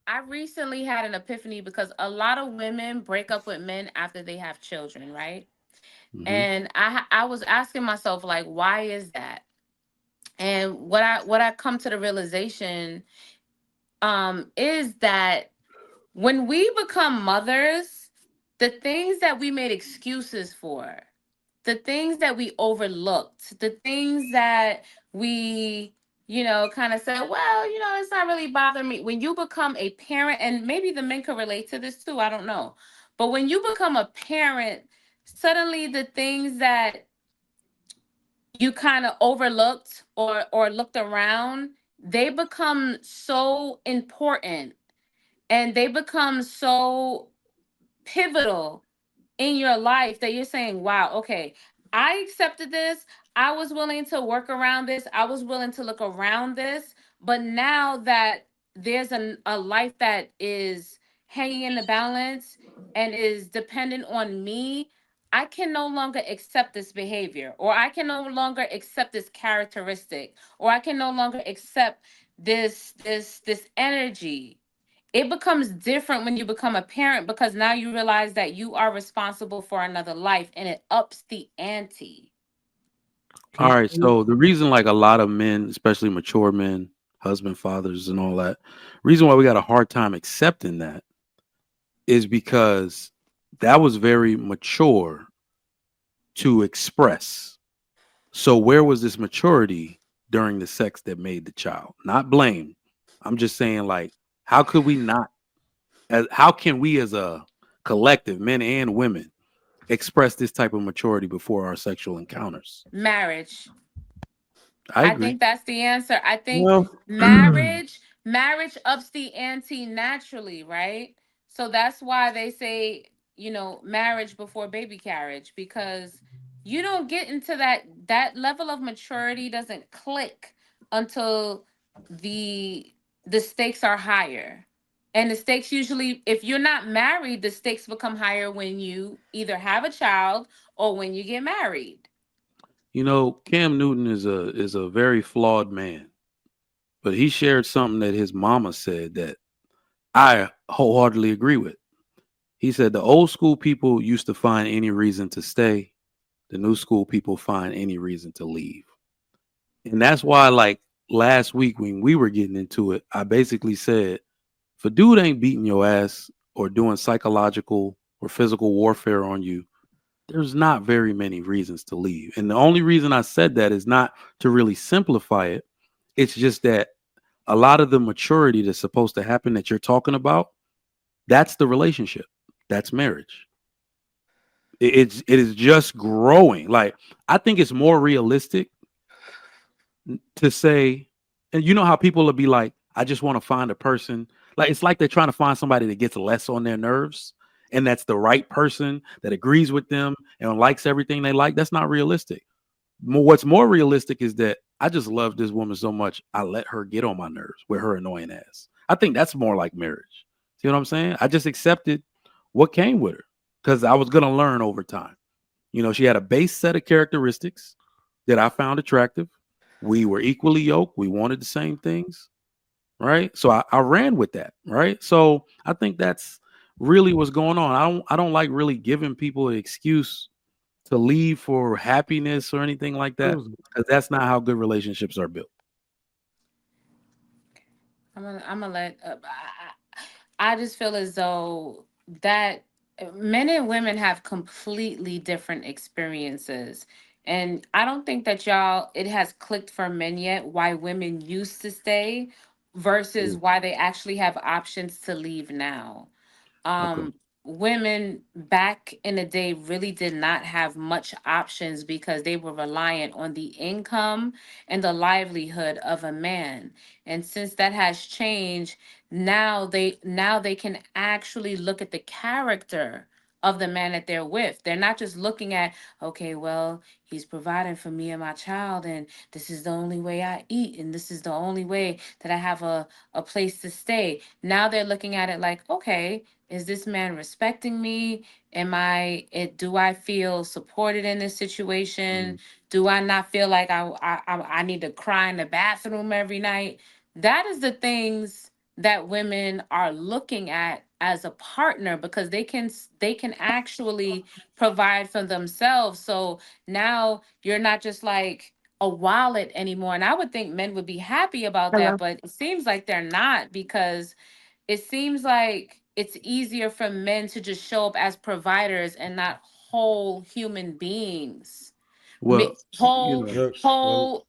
I recently had an epiphany because a lot of women break up with men after they have children, right? Hmm. And I was asking myself, like, why is that? And what I come to the realization is that when we become mothers, the things that we made excuses for, the things that we overlooked, the things that we, kind of said, well, it's not really bothering me. When you become a parent, and maybe the men could relate to this too, I don't know. But when you become a parent, suddenly the things that you kind of overlooked or looked around, they become so important and they become so pivotal in your life that you're saying, wow, okay, I accepted this. I was willing to work around this. I was willing to look around this. But now that there's a life that is hanging in the balance and is dependent on me, I can no longer accept this behavior, or I can no longer accept this characteristic, or I can no longer accept this energy. It becomes different when you become a parent because now you realize that you are responsible for another life and it ups the ante. All Can right. So the reason, like a lot of men, especially mature men, husband, fathers, and all that, reason why we got a hard time accepting that is because that was very mature to express. So where was this maturity during the sex that made the child? Not blame. I'm just saying, like, how could we not? How can we, as a collective, men and women, express this type of maturity before our sexual encounters? Marriage. I I agree. think that's the answer. I think well, marriage ups the ante naturally, right? So that's why they say, marriage before baby carriage, because you don't get into that level of maturity doesn't click until the the stakes are higher. And the stakes usually, if you're not married, the stakes become higher when you either have a child or when you get married. You know, Cam Newton is a very flawed man, but he shared something that his mama said that I wholeheartedly agree with. He said the old school people used to find any reason to stay, the new school people find any reason to leave. And that's why, like last week when we were getting into it, I basically said, if a dude ain't beating your ass or doing psychological or physical warfare on you, there's not very many reasons to leave. And the only reason I said that is not to really simplify it. It's just that a lot of the maturity that's supposed to happen that you're talking about, that's the relationship. That's marriage. It is just growing. Like I think it's more realistic to say, and you know how people will be like, I just want to find a person. Like it's like they're trying to find somebody that gets less on their nerves and that's the right person that agrees with them and likes everything they like. That's not realistic. What's more realistic is that I just love this woman so much, I let her get on my nerves with her annoying ass. I think that's more like marriage. See what I'm saying? I just accepted what came with her because I was going to learn over time. You know, she had a base set of characteristics that I found attractive. We were equally yoked. We wanted the same things, right? So I ran with that, right? So I think that's really what's going on. I don't like really giving people an excuse to leave for happiness or anything like that because that's not how good relationships are built. I'm gonna let. I just feel as though that men and women have completely different experiences. And I don't think that y'all, it has clicked for men yet why women used to stay versus Mm, why they actually have options to leave now. okay. Women back in the day really did not have much options because they were reliant on the income and the livelihood of a man. And since that has changed, now they can actually look at the character of the man that they're with. They're not just looking at, okay, well, he's providing for me and my child, and this is the only way I eat, and this is the only way that I have a place to stay. Now they're looking at it like, okay, is this man respecting me? Do I feel supported in this situation? Mm, Do I not feel like I need to cry in the bathroom every night? That is the things. that women are looking at as a partner, because they can actually provide for themselves. So now you're not just like a wallet anymore. And I would think men would be happy about that, Hello. but it seems like they're not, because it seems like it's easier for men to just show up as providers and not whole human beings. Well, you Whole, know, Look, well,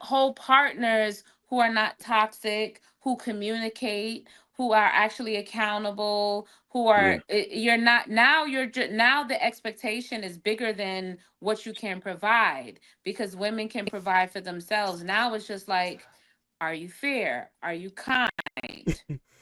whole partners who are not toxic, who communicate, who are actually accountable, who yeah. are you're not now, now the expectation is bigger than what you can provide, because women can provide for themselves. Now it's just like, are you fair? Are you kind?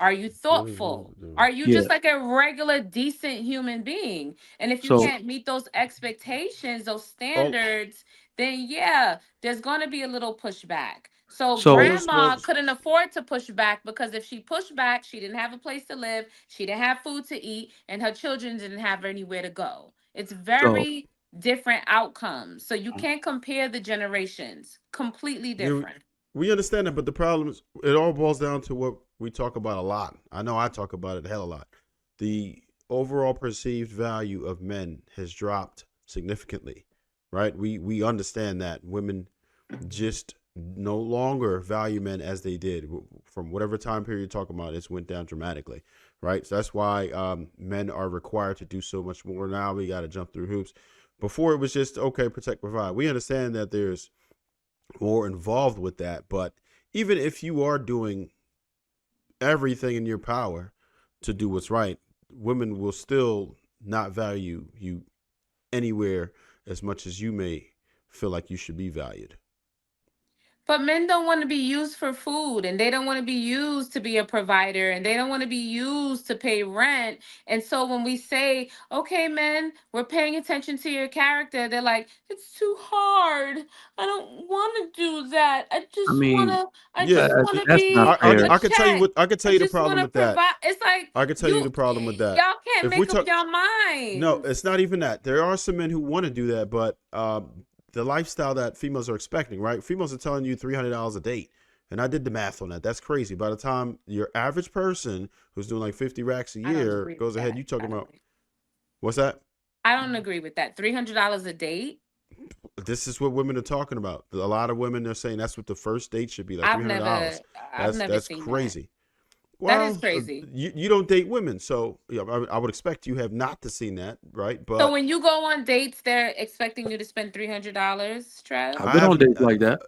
Are you what is this thoughtful? doing? Are you Yeah. just like a regular, decent human being? And if you So can't meet those expectations, those Oh, standards, then yeah, there's going to be a little pushback. So so grandma couldn't afford to push back, because if she pushed back, she didn't have a place to live, she didn't have food to eat, and her children didn't have anywhere to go. It's so very different outcomes. So you can't compare the generations. Completely yeah, different. we understand that, but the problem is, it all boils down to what we talk about a lot. I know I talk about it a hell of a lot. The overall perceived value of men has dropped significantly, right? We understand that women just no longer value men as they did from whatever time period you're talking about. It's went down dramatically, right? So that's why men are required to do so much more now. We got to jump through hoops. Before it was just okay, protect, provide. We understand that there's more involved with that, but even if you are doing everything in your power to do what's right, women will still not value you anywhere as much as you may feel like you should be valued. But men don't want to be used for food, and they don't want to be used to be a provider, and they don't want to be used to pay rent. And so when we say, okay, men, we're paying attention to your character, they're like, it's too hard. I don't want to do that. I mean, I Yeah, just want to that's not be fair. I could tell you check. what I could tell I you the just want problem to with that. provide. It's like I could tell you the problem with that. y'all can't If we make up talk, your no, minds. it's not even that. There are some men who want to do that, but the lifestyle that females are expecting, right? Females are telling you $300 a date, and I did the math on that. That's crazy. By the time your average person who's doing like 50 racks a I don't year agree with goes ahead, that, you talking by the about way. what's that? I don't agree with that. $300 a date. This is what women are talking about. A lot of women are saying that's what the first date should be, like I've $300. never I've never That's seen that. crazy. That is Well, crazy. you don't date women, so yeah, I would expect you have not to seen that, right? So But when you go on dates, they're expecting you to spend $300, Trev? I've I been on haven't. dates like that.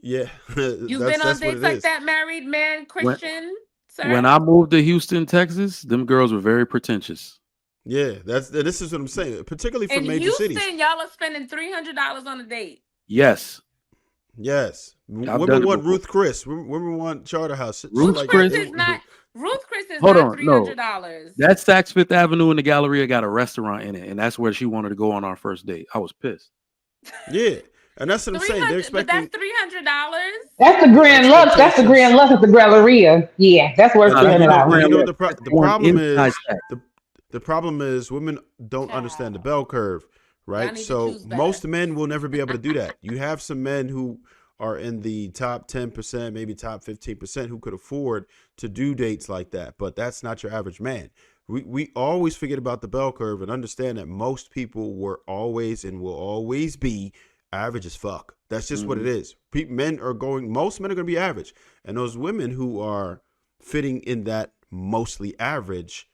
Yeah, You've been on that's what dates it like is. that, married man, When Christian, when sir? I moved to Houston, Texas, them girls were very pretentious. Yeah, this is what I'm saying, particularly for In major cities. Houston, y'all are spending $300 on a date. Yes, Yes, I've done women it want before. Ruth Chris. Women want Charterhouse. Shit Ruth's Ruth like that. Chris They Chris. is not don't. Ruth Chris is Hold not on, three no, hundred dollars. that Saks Fifth Avenue in the Galleria got a restaurant in it, and that's where she wanted to go on our first date. I was pissed. Yeah, and that's what I'm Three saying. They're hundred, but that's expecting $300. That's the Grand Lux. That's the Grand expectations, Lux at the Galleria. Yeah, that's worth and No, three that's hundred not the dollars. you Grand know Lux. That's the the one problem inside is Saks. the problem is women don't understand the Child, bell curve, y'all right? need to So choose better. most men will never be able to do that. You have some men who are in the top 10%, maybe top 15% who could afford to do dates like that, but that's not your average man. We always forget about the bell curve and understand that most people were always and will always be average as fuck. That's just what Hmm. it is. Most men are going to be average. And those women who are fitting in that mostly average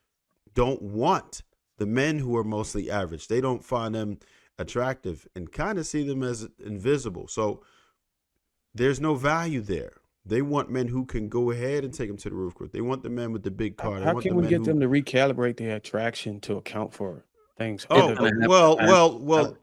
don't want the men who are mostly average. They don't find them attractive and kind of see them as invisible. So there's no value there. They want men who can go ahead and take them to the roof court. They want the men with the big car. They How want the can we men get who them to recalibrate their attraction to account for things It's other oh gonna than have well, to happen.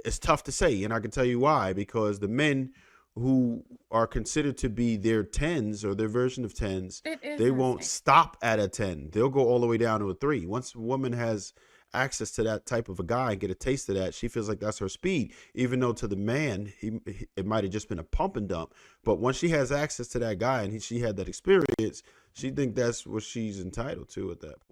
it's tough to say, and I can tell you why. Because the men who are considered to be their tens or their version of tens, It is they won't insane. stop at a 10. They'll go all the way down to a 3. Once a woman has access to that type of a guy and get a taste of that, she feels like that's her speed. Even though to the man, it might have just been a pump and dump. But once she has access to that guy and she had that experience, she think that's what she's entitled to at that point.